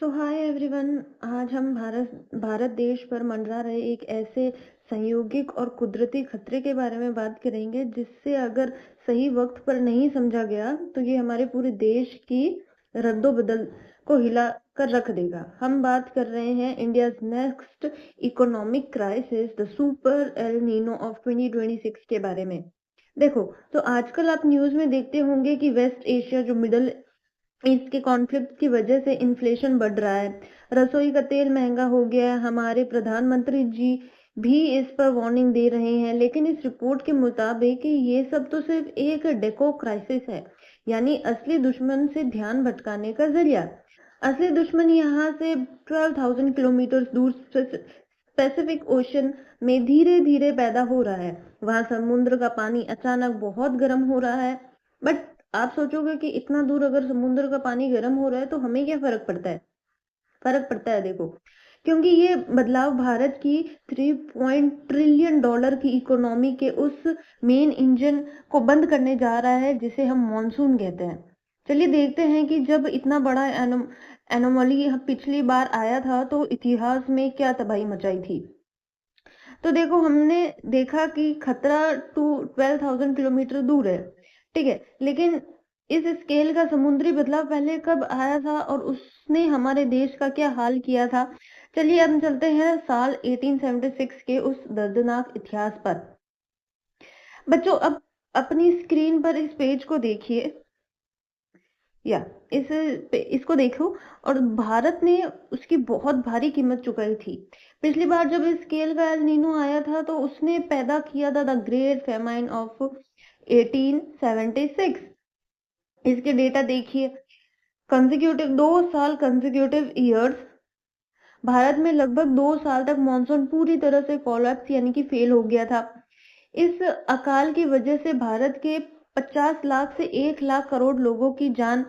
सो hi everyone. आज हम भारत देश पर मंडरा रहे एक ऐसे संयोगिक और कुदरती खतरे के बारे में बात करेंगे जिससे अगर सही वक्त पर नहीं समझा गया तो ये हमारे पूरे देश की रद्दोबदल को हिला कर रख देगा। हम बात कर रहे हैं India's next economic crisis, the super El Nino of 2026 के बारे में। देखो, तो आजकल आप न्यूज में देखते होंगे कि वेस्ट एशिया जो मिडल इसके कॉन्फ्लिक्ट की वजह से इन्फ्लेशन बढ़ रहा है, रसोई का तेल महंगा हो गया है। हमारे प्रधानमंत्री जी भी इस पर वार्निंग दे रहे हैं, लेकिन इस रिपोर्ट के मुताबिक ये सब तो सिर्फ एक डेको क्राइसिस है, यानी असली दुश्मन से ध्यान भटकाने का जरिया। असली दुश्मन यहाँ से 12,000 किलोमीटर दूर पैसिफिक ओशन में धीरे धीरे पैदा हो रहा है। वहां समुद्र का पानी अचानक बहुत गर्म हो रहा है। बट आप सोचोगे कि इतना दूर अगर समुद्र का पानी गर्म हो रहा है तो हमें क्या फर्क पड़ता है? फर्क पड़ता है, देखो, क्योंकि ये बदलाव भारत की 3 ट्रिलियन डॉलर की इकोनॉमी के उस मेन इंजन को बंद करने जा रहा है जिसे हम मॉनसून कहते हैं। चलिए देखते हैं कि जब इतना बड़ा एनोमली पिछली बार आया था तो इतिहास में क्या तबाही मचाई थी। तो देखो, हमने देखा कि खतरा 12,000 किलोमीटर दूर है, ठीक है, लेकिन इस स्केल का समुद्री बदलाव पहले कब आया था और उसने हमारे देश का क्या हाल किया था। चलिए हम चलते हैं साल 1876 के उस दर्दनाक इतिहास पर। बच्चों, अब अपनी स्क्रीन पर इस पेज को देखिए, या इसको देखो, और भारत ने उसकी बहुत भारी कीमत चुकाई थी। पिछली बार जब इस स्केल का एल नीनो आया था तो उसने पैदा किया था द ग्रेट फेमाइन ऑफ 1876। इसके डेटा देखिए, कंसेक्यूटिव 2 साल कंसेक्यूटिव ईयर्स, भारत में लगभग 2 साल तक मॉनसून पूरी तरह से कोलैप्स यानी कि फेल हो गया था। इस अकाल की वजह से भारत के 50 लाख से 1 लाख करोड़ लोगों की जान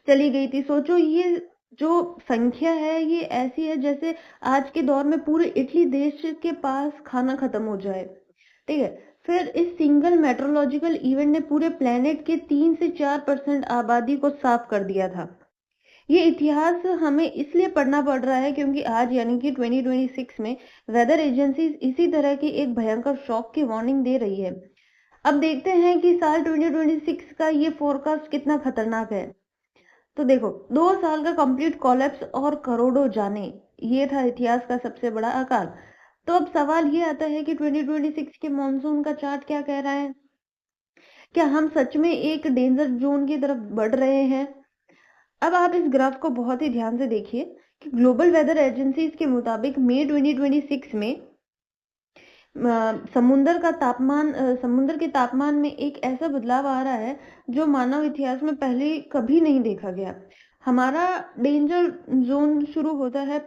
चली गई थी। सोचो, ये जो संख्या है ये ऐसी है जैसे आज के दौर में पूरे इटली देश के पास खाना खत्म हो जाए, ठीक है। फिर इस सिंगल मेट्रोलॉजिकल इवेंट ने पूरे प्लेनेट के 3 से 4% आबादी को साफ कर दिया था। ये इतिहास हमें इसलिए पढ़ना पड़ रहा है क्योंकि आज यानी कि 2026 में वेदर एजेंसीज इसी तरह की एक भयंकर शॉक की वार्निंग दे रही है। अब देखते हैं कि साल 2026 का ये फोरकास्ट कितना खतरनाक है। तो देखो, 2 साल का कंप्लीट कोलैप्स और करोड़ों जाने, ये था इतिहास का सबसे बड़ा अकाल। तो अब सवाल ये आता है कि 2026 के मॉनसून का चार्ट क्या कह रहा है? क्या हम सच में एक डेंजर जोन की तरफ बढ़ रहे हैं? अब आप इस ग्राफ को बहुत ही ध्यान से देखिए कि ग्लोबल वेदर एजेंसीज के मुताबिक मई 2026 में समुद्र के तापमान में एक ऐसा बदलाव आ रहा है जो मानव इतिहास में पहले कभी नहीं देखा गया। हमारा डेंजर जोन शुरू होता है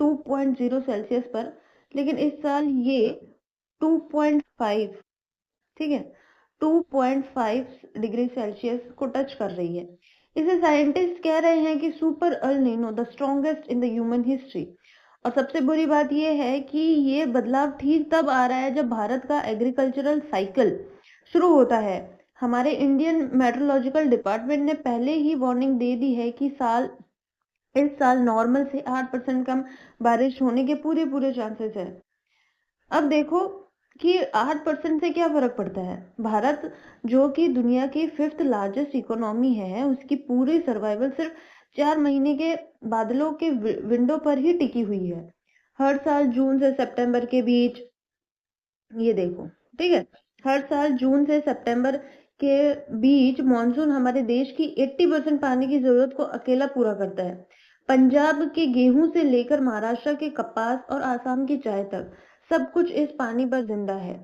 2.0 सेल्सियस पर, लेकिन इस साल ये 2.5, ठीक है, 2.5 डिग्री सेल्सियस को टच कर रही है। इसे साइंटिस्ट कह रहे हैं कि super El Nino, the strongest in the human history. और सबसे बुरी बात यह है कि ये बदलाव ठीक तब आ रहा है जब भारत का एग्रीकल्चरल साइकिल शुरू होता है। हमारे इंडियन मेट्रोलॉजिकल डिपार्टमेंट ने पहले ही वार्निंग दे दी है कि इस साल नॉर्मल से 8% कम बारिश होने के पूरे पूरे चांसेस है। अब देखो कि 8% से क्या फर्क पड़ता है। भारत, जो कि दुनिया की 5th लार्जेस्ट इकोनॉमी है, उसकी पूरी सर्वाइवल सिर्फ 4 महीने के बादलों के विंडो पर ही टिकी हुई है। हर साल जून से सितंबर के बीच, ये देखो, ठीक है, हर साल जून से सितंबर के बीच मॉनसून हमारे देश की 80% पानी की जरूरत को अकेला पूरा करता है। पंजाब के गेहूं से लेकर महाराष्ट्र के कपास और आसाम की चाय तक सब कुछ इस पानी पर जिंदा है।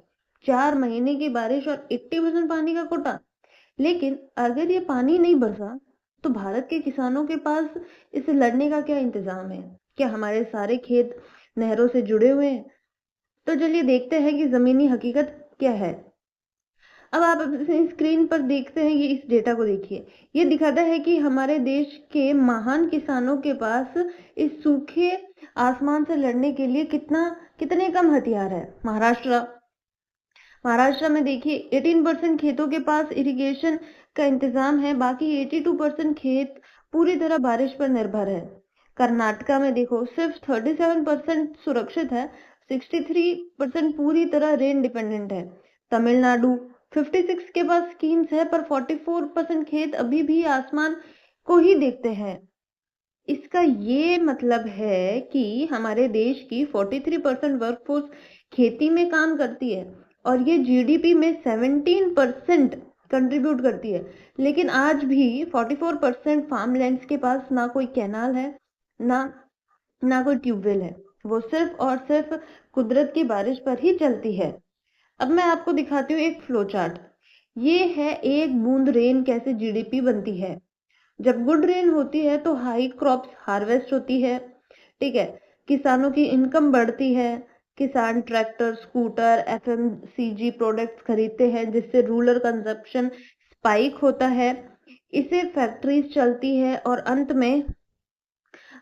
4 महीने की बारिश और 80% पानी का कोटा। लेकिन अगर ये पानी नहीं बरसा तो भारत के किसानों के पास इसे लड़ने का क्या इंतजाम है? क्या हमारे सारे खेत नहरों से जुड़े हुए हैं? तो चलिए देखते हैं कि जमीनी हकीकत क्या है। अब आप अपनी स्क्रीन पर देखते हैं, ये इस डेटा को देखिए। ये दिखाता है कि हमारे देश के महान किसानों के पास इस सूखे आसमान से लड़ने के लिए कितने कम हथियार है। महाराष्ट्र में देखिए, 18% खेतों के पास इरिगेशन का इंतजाम है, बाकी 82% खेत पूरी तरह बारिश पर निर्भर है। कर्नाटका में देखो सिर्फ 37% सुरक्षित है, 63% पूरी तरह रेन डिपेंडेंट है। तमिलनाडु 56 के पास स्कीम्स है, पर 44% खेत अभी भी आसमान को ही देखते हैं। इसका ये मतलब है कि हमारे देश की 43% वर्कफोर्स खेती में काम करती है और ये जीडीपी में 17% कंट्रीब्यूट करती है। लेकिन आज भी 44% फार्मलैंड्स के पास ना कोई कैनाल है, ना कोई ट्यूबवेल है। वो सिर्फ और सिर्फ कुदरत की बारिश पर ही चलती है। अब मैं आपको दिखाती हूँ एक फ्लो चार्ट। ये है एक बूंद रेन कैसे जीडीपी बनती है। जब गुड रेन होती है तो हाई क्रॉप्स हार्वेस्ट होती है, ठीक है, किसानों की इनकम बढ़ती है, किसान ट्रैक्टर, स्कूटर, एफएमसीजी प्रोडक्ट्स खरीदते हैं जिससे रूरल कंजप्शन स्पाइक होता है, इससे फैक्ट्रीज चलती है और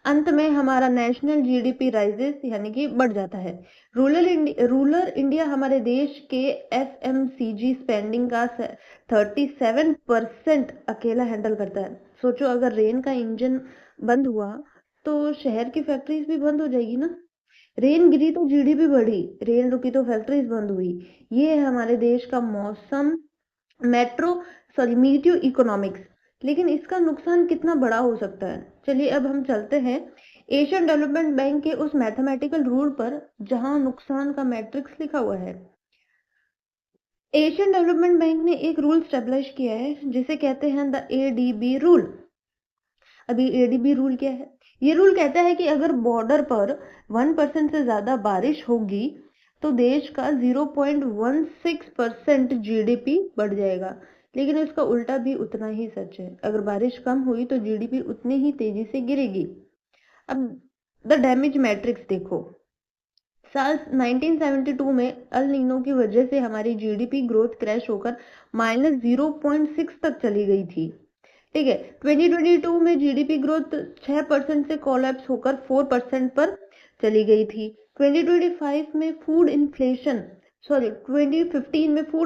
अंत में हमारा नेशनल जीडीपी राइजेस यानी कि बढ़ जाता है। रूरल इंडिया हमारे देश के एफएमसीजी स्पेंडिंग का 37% अकेला हैंडल करता है। सोचो अगर रेन का इंजन बंद हुआ तो शहर की फैक्ट्रीज भी बंद हो जाएगी ना। रेन गिरी तो जीडीपी बढ़ी, रेन रुकी तो फैक्ट्रीज बंद हुई। ये है हमारे देश का मौसम मीटियो इकोनॉमिक्स। लेकिन इसका नुकसान कितना बड़ा हो सकता है, चलिए अब हम चलते हैं एशियन डेवलपमेंट बैंक के उस मैथमेटिकल रूल पर जहां नुकसान का मैट्रिक्स लिखा हुआ है। एशियन डेवलपमेंट बैंक ने एक रूल स्टेब्लिश किया है जिसे कहते हैं द एडीबी रूल। अभी एडीबी रूल क्या है? ये रूल कहता है कि अगर बॉर्डर पर 1% से ज्यादा बारिश होगी तो देश का 0.16% जीडीपी बढ़ जाएगा। लेकिन इसका उल्टा भी उतना ही सच है, अगर बारिश कम हुई तो जीडीपी उतनी ही तेजी से गिरेगी। अब द डैमेज मैट्रिक्स देखो। साल 1972 में अल नीनो की वजह से हमारी जीडीपी ग्रोथ क्रैश होकर -0.6 तक चली गई थी, ठीक है। 2022 में जीडीपी ग्रोथ 6% से कोलैप्स होकर 4% पर चली गई थी। 2015 में फूड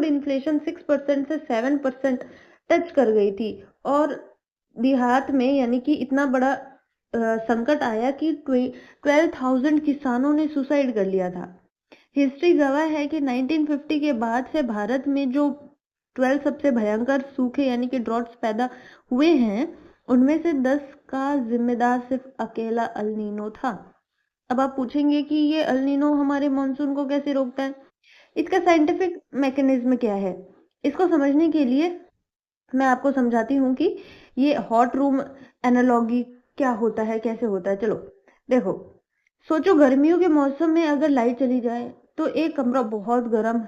इन्फ्लेशन 6% से 7% टच कर गई थी और देहात में यानी कि इतना बड़ा संकट आया कि 12,000 किसानों ने सुसाइड कर लिया था। हिस्ट्री गवाह है कि 1950 के बाद से भारत में जो 12 सबसे भयंकर सूखे यानी कि ड्रॉट्स पैदा हुए हैं उनमें से 10 का जिम्मेदार सिर्फ अकेला अल नीनो था। अब आप पूछेंगे कि ये अल नीनो हमारे मॉनसून को कैसे रोकता है, इसका साइंटिफिक मैकेनिज्म क्या है। इसको समझने के लिए मैं आपको समझाती हूँ कि ये हॉट रूम एनालॉगी क्या होता है, कैसे होता है। चलो देखो, सोचो गर्मियों के मौसम में अगर लाइट चली जाए तो एक कमरा बहुत गर्म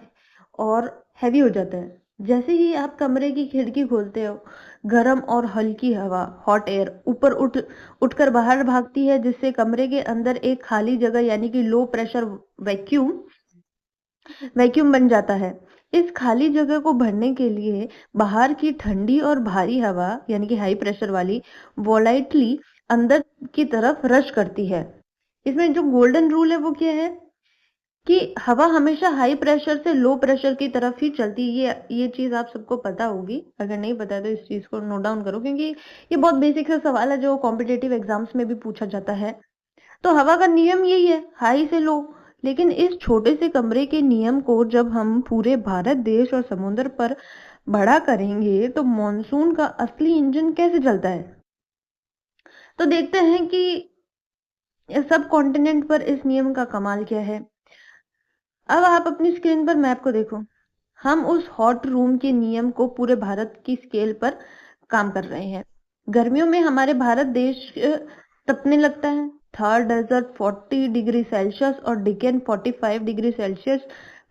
और हैवी हो जाता है। जैसे ही आप कमरे की खिड़की खोलते हो, गर्म और हल्की हवा हॉट एयर ऊपर उठकर बाहर भागती है जिससे कमरे के अंदर एक खाली जगह यानी कि लो प्रेशर वैक्यूम बन जाता है। इस खाली जगह को भरने के लिए बाहर की ठंडी और भारी हवा यानी कि हाई प्रेशर वाली वोलाइटली अंदर की तरफ रश करती है। इसमें जो गोल्डन रूल है वो क्या है कि हवा हमेशा हाई प्रेशर से लो प्रेशर की तरफ ही चलती है। ये चीज आप सबको पता होगी, अगर नहीं पता है तो इस चीज को नोट डाउन करो क्योंकि ये बहुत बेसिक सा सवाल है जो कॉम्पिटेटिव एग्जाम्स में भी पूछा जाता है। तो हवा का नियम यही है, हाई से लो। लेकिन इस छोटे से कमरे के नियम को जब हम पूरे भारत देश और समुद्र पर बड़ा करेंगे तो मॉनसून का असली इंजन कैसे चलता है। तो देखते हैं कि सब कॉन्टिनेंट पर इस नियम का कमाल क्या है। अब आप अपनी स्क्रीन पर मैप को देखो। हम उस हॉट रूम के नियम को पूरे भारत की स्केल पर काम कर रहे हैं। गर्मियों में हमारे भारत देश तपने लगता है। थार डेजर्ट 40 डिग्री सेल्सियस और डिकेन 45 डिग्री सेल्सियस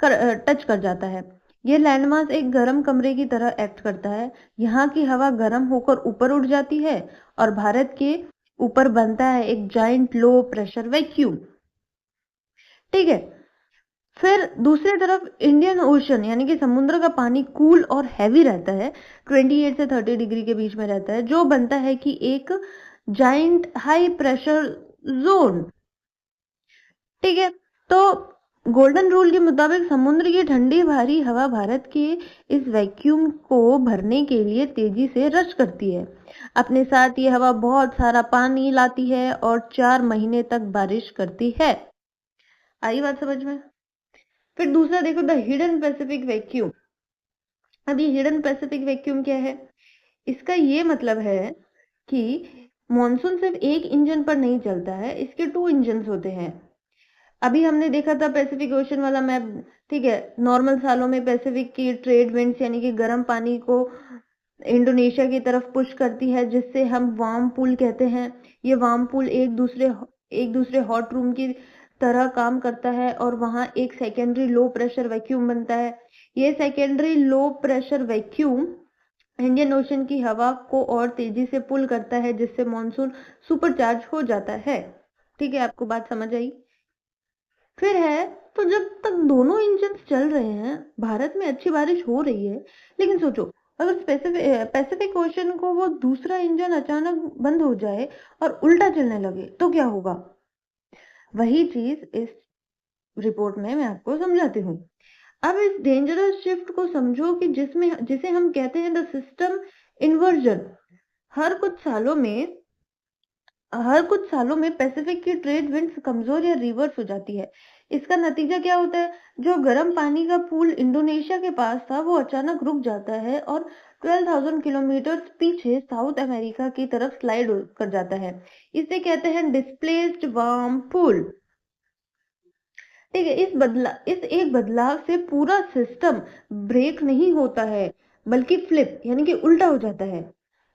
टच कर जाता है। ये लैंडमास एक गर्म कमरे की तरह एक्ट करता है। यहाँ की हवा गर्म होकर ऊपर उठ जाती है और भारत के ऊपर बनता है एक जाइंट लो प्रेशर वैक्यूम, ठीक है। फिर दूसरी तरफ इंडियन ओशन यानी कि समुद्र का पानी कूल और हैवी रहता है, 28 से 30 डिग्री के बीच में रहता है, जो बनता है कि एक जाइंट हाई प्रेशर जोन, ठीक है। तो गोल्डन रूल के मुताबिक समुद्र की ठंडी भारी हवा भारत के इस वैक्यूम को भरने के लिए तेजी से रश करती है। अपने साथ ये हवा बहुत सारा पानी लाती है और 4 महीने तक बारिश करती है। आई बात समझ में? फिर दूसरा देखो, द हिडन पैसिफिक वैक्यूम। अब ये हिडन पैसिफिक वैक्यूम क्या है? इसका ये मतलब है कि मॉनसून सिर्फ एक इंजन पर नहीं चलता है, इसके 2 इंजन होते हैं। अभी हमने देखा था पैसिफिक ओशन वाला मैप, ठीक है। नॉर्मल सालों में पैसिफिक की ट्रेड विंड्स यानी कि गर्म पानी को इंडोनेशिया की तरफ पुश करती है, जिससे हम वार्म पूल कहते हैं। ये वार्म पूल एक दूसरे हॉट रूम की तरह काम करता है और वहां एक सेकेंडरी लो प्रेशर वैक्यूम बनता है। ये secondary low pressure vacuum Indian ocean की हवा को और तेजी से पुल करता है, जिससे मॉनसून सुपरचार्ज हो जाता है। ठीक है, आपको बात समझ आई? फिर है, तो जब तक दोनों इंजन चल रहे हैं भारत में अच्छी बारिश हो रही है। लेकिन सोचो, अगर पैसिफिक ओशन को वो दूसरा इंजन अचानक बंद हो जाए और उल्टा चलने लगे तो क्या होगा? वही चीज इस रिपोर्ट में मैं आपको समझाती हूँ। अब इस डेंजरस शिफ्ट को समझो कि जिसे हम कहते हैं द सिस्टम इन्वर्जन। हर कुछ सालों में हर कुछ सालों में पैसिफिक की ट्रेड विंड्स कमजोर या रिवर्स हो जाती है। इसका नतीजा क्या होता है? जो गर्म पानी का पूल इंडोनेशिया के पास था वो अचानक रुक जाता है और 12,000 किलोमीटर पीछे साउथ अमेरिका की तरफ स्लाइड कर जाता है। इसे कहते हैं डिस्प्लेस्ड वार्म पूल। ठीक है, इस एक बदलाव से पूरा सिस्टम ब्रेक नहीं होता है, बल्कि फ्लिप यानी कि उल्टा हो जाता है।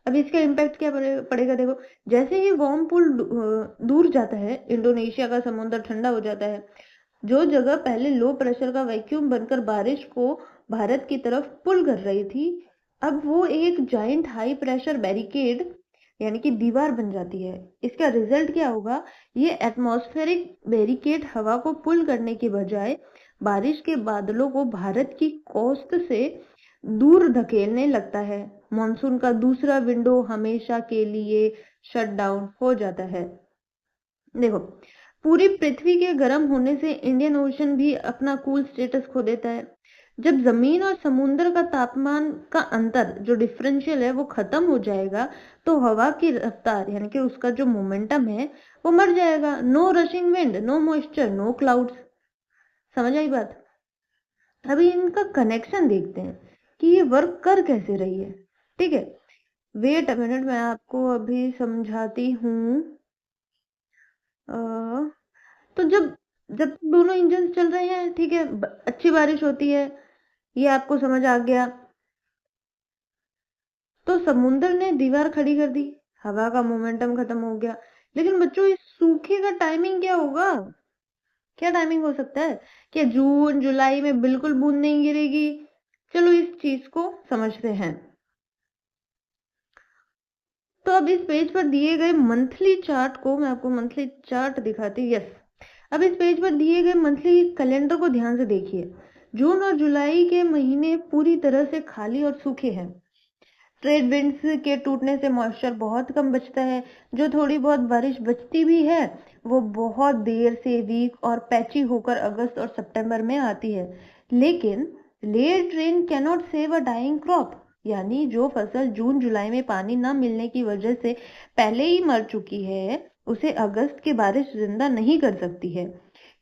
अब इसका इम्पैक्ट क्या पड़ेगा? देखो, जैसे ही वार्म पूल दूर जाता है, इंडोनेशिया का समुद्र ठंडा हो जाता है। जो जगह पहले लो प्रेशर का वैक्यूम बनकर बारिश को भारत की तरफ पुल कर रही थी, अब वो एक जाइंट हाई प्रेशर बैरिकेड यानी कि दीवार बन जाती है। इसका रिजल्ट क्या होगा? ये एटमॉस्फेरिक बैरिकेड हवा को पुल करने की बजाय बारिश के बादलों को भारत की कोस्ट से दूर धकेलने लगता है। मॉनसून का दूसरा विंडो हमेशा के लिए शट डाउन हो जाता है। देखो, पूरी पृथ्वी के गर्म होने से इंडियन ओशन भी अपना कूल स्टेटस खो देता है। जब जमीन और समुद्र का तापमान का अंतर, जो डिफरेंशियल है, वो खत्म हो जाएगा, तो हवा की रफ्तार यानी कि उसका जो मोमेंटम है वो मर जाएगा। No rushing wind, no moisture, no clouds. समझ आई बात? अभी इनका कनेक्शन देखते हैं कि ये वर्क कर कैसे रही है। ठीक है, वेट अ मिनट, मैं आपको अभी समझाती हूँ। तो जब जब दोनों इंजन चल रहे हैं, ठीक है, अच्छी बारिश होती है, ये आपको समझ आ गया। तो समुद्र ने दीवार खड़ी कर दी, हवा का मोमेंटम खत्म हो गया। लेकिन बच्चों, इस सूखे का टाइमिंग क्या होगा? क्या टाइमिंग हो सकता है? क्या जून जुलाई में बिल्कुल बूंद नहीं गिरेगी? चलो इस चीज को समझते हैं। तो अब इस पेज पर दिए गए मंथली चार्ट को मैं आपको मंथली चार्ट दिखाती हूँ। यस, अब इस पेज पर दिए गए मंथली कैलेंडर को ध्यान से देखिए। जून और जुलाई के महीने पूरी तरह से खाली और सूखे हैं। ट्रेड विंड्स के टूटने से मॉइस्चर बहुत कम बचता है। जो थोड़ी बहुत बारिश बचती भी है वो बहुत देर से वीक और पैची होकर अगस्त और सितंबर में आती है। लेकिन late rain cannot save a dying crop, यानी जो फसल जून जुलाई में पानी न मिलने की वजह से पहले ही मर चुकी है, उसे अगस्त की बारिश जिंदा नहीं कर सकती है।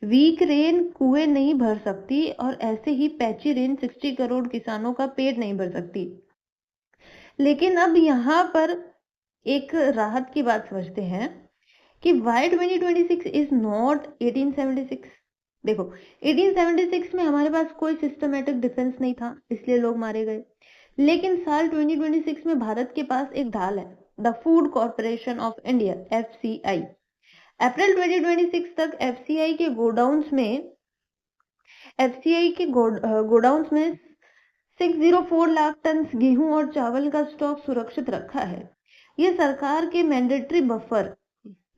वीक रेन कुएं नहीं भर सकती और ऐसे ही पैची रेन 60 करोड़ किसानों का पेट नहीं भर सकती। लेकिन अब यहाँ पर एक राहत की बात समझते हैं कि वाई 2026 इज नॉट 1876। देखो, 1876 में हमारे पास कोई सिस्टमेटिक डिफेंस नहीं था, इसलिए लोग मारे गए। लेकिन साल 2026 में भारत के पास एक ढाल है, the food corporation of India, FCI। अप्रैल 2026 तक FCI के गोडाउन्स में 604 लाख टन गेहूं और चावल का स्टॉक सुरक्षित रखा है। ये सरकार के मैंडेटरी बफर,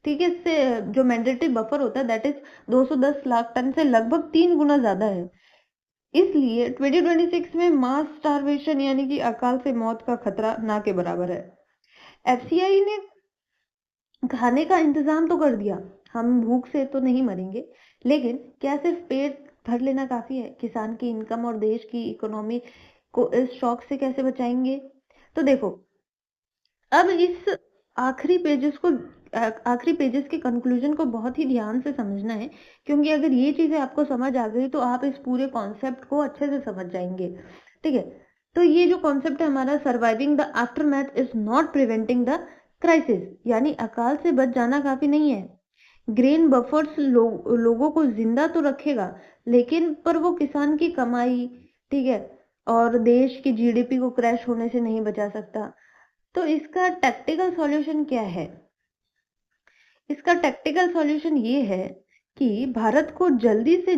ठीक है, इससे जो मैंडेटरी बफर होता है दैट इज 210 लाख टन से लगभग 3 गुना ज्यादा है। इसलिए 2026 में मास स्टारवेशन यानी कि अकाल से मौत का खतरा ना के बराबर है। FCI ने खाने का इंतजाम तो कर दिया, हम भूख से तो नहीं मरेंगे, लेकिन क्या सिर्फ पेट भर लेना काफ़ी है। किसान की इनकम और देश की इकोनॉमी को इस शॉक से कैसे बचाएँगे? तो देखो, अब इस आखिरी पेजेज़ को आखिरी पेजेज़ के कंक्लूज़न को बहुत ही ध्यान से समझना है, क्योंकि अगर ये चीज़ें आपको समझ आ गई तो आप इस पूरे कॉन्सेप्ट को अच्छे से समझ जाएँगे, ठीक है? तो ये जो कॉन्सेप्ट है हमारा, surviving the aftermath is not preventing the crisis, यानी अकाल से बच जाना काफ़ी नहीं है। ग्रेन बफर्स लोगों को ज़िंदा तो रखेगा, लेकिन पर वो किसान की कमाई, ठीक है? और देश की जीडीपी को क्रैश होने से नहीं बचा सकता। तो इसका टैक्टिकल सॉल्यूशन क्या है? इसका टैक्टिकल सॉल्यूशन ये है कि भारत को जल्दी से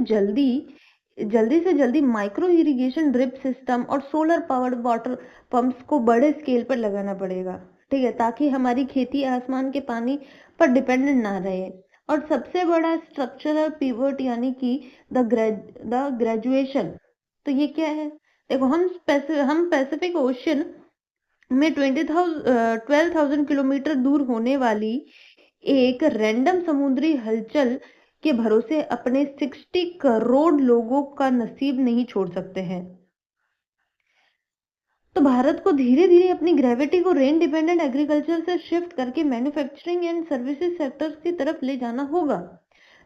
जल्दी माइक्रो इरिगेशन ड्रिप सिस्टम और सोलर पावर्ड वाटर पंप्स को बड़े स्केल पर लगाना पड़ेगा, ठीक है? ताकि हमारी खेती आसमान के पानी पर डिपेंडेंट ना रहे। और सबसे बड़ा स्ट्रक्चरल पिवट यानी कि द ग्रेजुएशन, तो ये क्या है? देखो, हम पैसिफिक ओशन में 12,000 किलोमीटर दूर होने वाली एक रैंडम समुद्री हलचल के भरोसे अपने 60 करोड़ लोगों का नसीब नहीं छोड़ सकते हैं। तो भारत को धीरे-धीरे अपनी ग्रेविटी को रेन डिपेंडेंट एग्रीकल्चर से शिफ्ट करके मैन्युफैक्चरिंग एंड सर्विसेज सेक्टर्स की तरफ ले जाना होगा।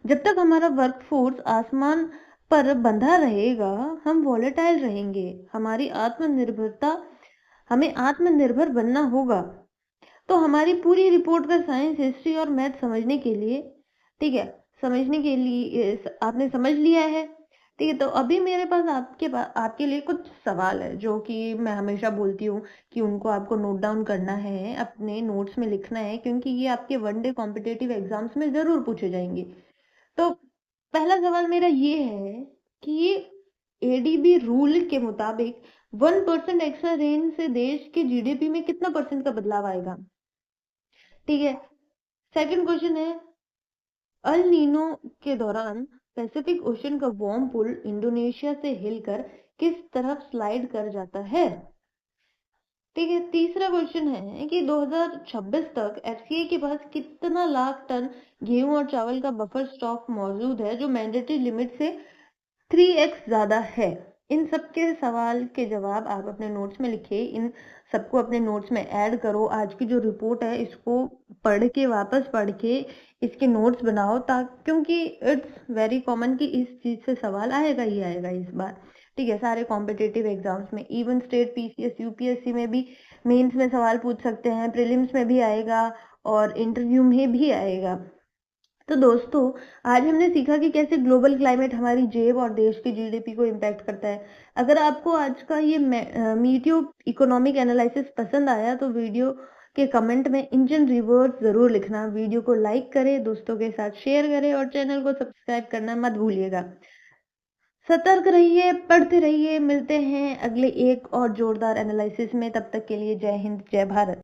जब तक हमारा वर्कफोर्स आसमान पर बंधा रहेगा, हम वॉलेटाइल रहेंगे। हमें आत्मनिर्भर बनना होगा। तो हमारी पूरी रिपोर्ट का साइंस, हिस्ट्री और मैथ समझने के लिए, ठीक है, समझने के लिए आपने समझ लिया है, ठीक है? तो अभी मेरे पास आपके लिए कुछ सवाल है, जो कि मैं हमेशा बोलती हूँ कि उनको आपको नोट डाउन करना है, अपने नोट्स में लिखना है, क्योंकि ये आपके वन डे कॉम्पिटिटिव एग्जाम्स में ज़रूर पूछे जाएंगे। तो पहला सवाल मेरा ये है कि एडीबी रूल के मुताबिक 1% एक्स्ट्रा रेन से देश के जीडीपी में कितना परसेंट का बदलाव आएगा? ठीक है। सेकंड क्वेश्चन है, अल नीनो के दौरान पैसिफिक ओशन का वार्म पूल इंडोनेशिया से हिलकर किस तरफ स्लाइड कर जाता है? ठीक है। तीसरा क्वेश्चन है कि 2026 तक एफसीआई के पास कितना लाख टन गेहूं और चावल का बफर स्टॉक मौजूद है, जो मैंडेटरी लिमिट से 3x ज्यादा है? इन सब के सवाल के जवाब आप अपने नोट्स में लिखिए, इन सबको अपने नोट्स में ऐड करो। आज की जो रिपोर्ट है इसको वापस पढ़ के इसके नोट्स बनाओ, ताकि, क्योंकि इट्स वेरी कॉमन कि इस चीज से सवाल आएगा ही आएगा इस बार, ठीक है? सारे कॉम्पिटिटिव एग्जाम्स में, इवन स्टेट पीसीएस यूपीएससी में भी मेंस में सवाल पूछ सकते हैं, प्रीलिम्स में भी आएगा और इंटरव्यू में भी आएगा। तो दोस्तों, आज हमने सीखा कि कैसे ग्लोबल क्लाइमेट हमारी जेब और देश की जीडीपी को इम्पैक्ट करता है। अगर आपको आज का ये मीटियो इकोनॉमिक एनालिसिस पसंद आया तो वीडियो के कमेंट में इंजन रिवर्स जरूर लिखना, वीडियो को लाइक करें, दोस्तों के साथ शेयर करें और चैनल को सब्सक्राइब करना मत भूलिएगा। सतर्क रहिए, पढ़ते रहिए। मिलते हैं अगले एक और जोरदार एनालिसिस में। तब तक के लिए जय हिंद, जय भारत।